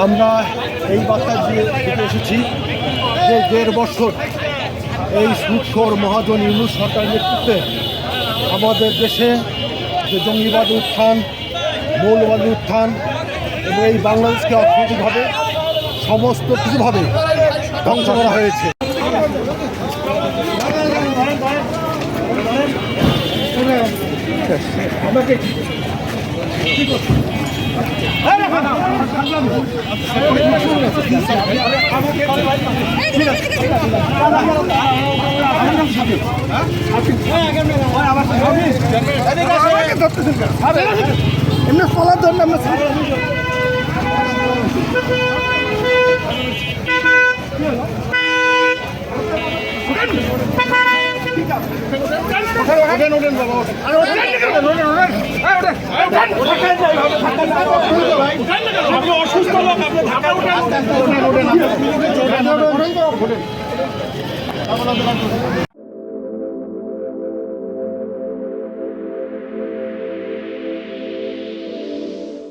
আমরা এই বার্তা দিয়ে এসেছি যে 1.5 বছর এই সুদখোর মহাজন ইউনূস সরকারের নেতৃত্বে আমাদের দেশে যে জঙ্গিবাদ উত্থান, মৌলবাদী উত্থান এবং এই বাংলাদেশকে অর্থনৈতিকভাবে সমস্ত কিছুভাবে ধ্বংস করা হয়েছে। এমনি ফলার জন্য আমরা অসুস্থ লোক আপনি